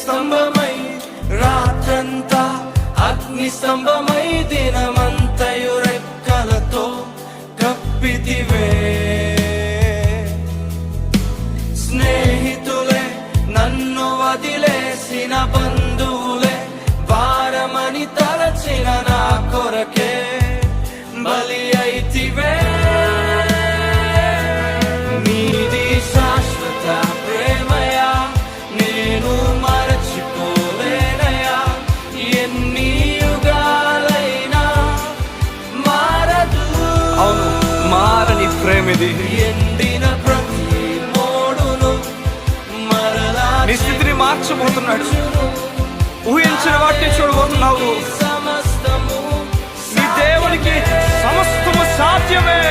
స్తంభమై, రాత్రంతా అగ్ని స్తంభమై, దినమంతయు రెక్కలతో కప్పితివే. స్నేహితులే నన్ను వదిలేసిన బంధువులే, భారమని తలచిన నా కొరకే బలి అయితివే. నీది శాశ్వత ప్రేమయా, నేను మరచిపోలేనయా. ఎన్ని యుగాలైనా మారదు. అవును, మారని ప్రేమిది. ఎండిన ప్రతి మోడును మరలా నీ స్థితిని మార్చబోతున్నాడు. ఊహించిన వాటిని చూడబోతున్నావు. సమస్తము నీ దేవునికి సమస్తము సాధ్యమే.